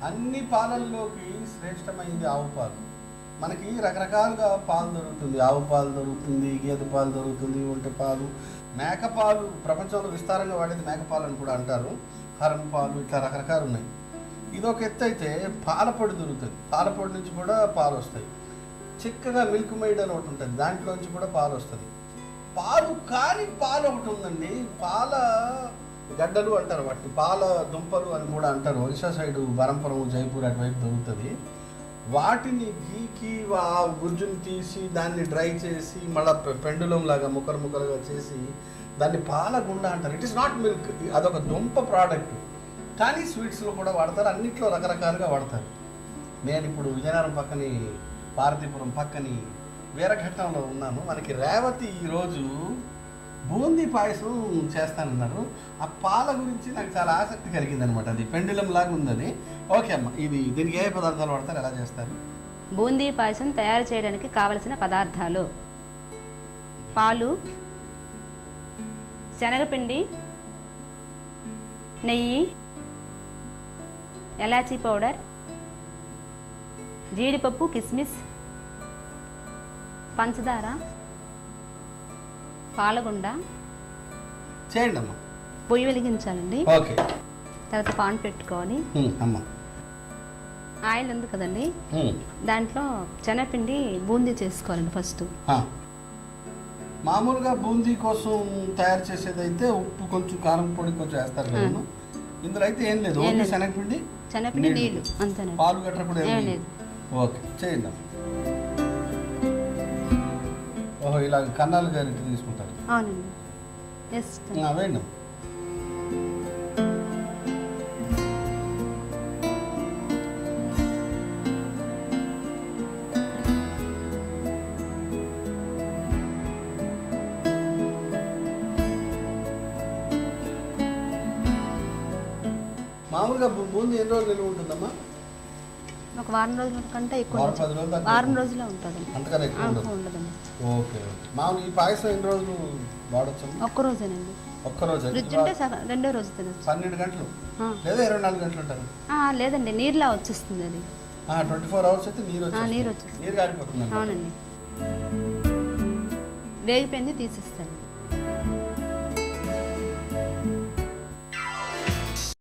అన్ని పాలల్లోకి శ్రేష్టమైంది ఆవు పాలు. మనకి రకరకాలుగా పాలు దొరుకుతుంది. ఆవు పాలు దొరుకుతుంది, గేదె పాలు దొరుకుతుంది, ఒంటె పాలు, మేకపాలు. ప్రపంచంలో విస్తారంగా వాడేది మేకపాలు అని కూడా అంటారు. హరం పాలు, ఇట్లా రకరకాలు ఉన్నాయి. ఇదొక ఎత్తు అయితే పాలపొడి దొరుకుతుంది. పాలపొడి నుంచి కూడా పాలు వస్తాయి. చిక్కగా మిల్క్ మెయిడ్ అని ఒకటి ఉంటుంది, దాంట్లోంచి కూడా పాలు వస్తుంది. పాలు కాని పాలు ఒకటి ఉందండి, పాల గడ్డలు అంటారు వాటిని, పాల దుంపలు అని కూడా అంటారు. ఒరిస్సా సైడు బరంపురం, జైపూర్ అటువైపు దొరుకుతుంది. వాటిని గీకి ఆ గుజ్జుని తీసి దాన్ని డ్రై చేసి మళ్ళీ పెండులం లాగా ముక్కలు ముక్కలుగా చేసి దాన్ని పాల గుండ అంటారు. ఇట్ ఈస్ నాట్ మిల్క్, అదొక దుంప ప్రోడక్ట్. కానీ స్వీట్స్లో కూడా వాడతారు, అన్నిట్లో రకరకాలుగా వాడతారు. నేను ఇప్పుడు విజయనగరం పక్కని, పార్వతీపురం పక్కని వీరఘట్టంలో ఉన్నాను. మనకి రేవతి ఈరోజు బూందీ పాయసం చేస్తానన్నారు. ఆ పాల గురించి నాకు చాలా ఆసక్తి కలిగింది అనమాట. అది పెండులం లాగా ఉందని. ఓకే అమ్మ, దీనికి ఏ పదార్థాలు వాడతారు, ఎలా చేస్తారు? బూందీ పాయసం తయారు చేయడానికి కావలసిన పదార్థాలు: పాలు, శనగపిండి, నెయ్యి, ఎలాచీ పౌడర్, జీడిపప్పు, కిస్మిస్, పంచదార, పాలగుండ. చేయండి అమ్మ. పొయ్యి వెలిగించాలండి. ఓకే. తర్వాత పాన్ పెట్టుకోవాలి. అమ్మ, ఆయిల్ ఉంది కదండి, దాంట్లో శనగపిండి బూందీ చేసుకోవాలండి. ఫస్ట్ మామూలుగా బూందీ కోసం తయారు చేసేదైతే ఉప్పు కొంచెం, కారం పొడి కొంచెం వేస్తారు కదా. ఇందులో అయితే ఏం లేదు, ఓన్లీ శనగపిండి, నీళ్ళు అంతేనండి. పాలు గట్ర కూడా ఏం లేదు. ఓకే, చేయండి అమ్మ. ఓహో, ఇలా కన్నాలు గారి తీసుకుంటారు. అవునండి. వేయండి. మామూలుగా బూందీ ఎన్ని రోజులు నిల్వ ఉంటుందమ్మా? ఒక వారం రోజుల కంటే ఎక్కువ, 10 రోజులు, వారం రోజులు ఉంటుంది. అంతకన్నా ఎక్కువ ఉండదండి. ఓకే. మామూలు ఈ పాయసం ఎన్ని రోజులు వాడచ్చు? ఒక్క రోజేనండి. ఒక్క రోజు ఫ్రిడ్జ్ ఉంటే రెండో రోజు తినచ్చు. 12 గంటలు లేదా 24 గంటలు ఉంటారు? లేదండి, నీరులా వచ్చేస్తుంది అది. 24 అవర్స్ అయితే నీరు వచ్చేస్తుంది. నీరు కారిపోతుంది. అవునండి. వేగిపోయింది తీసేస్తాను.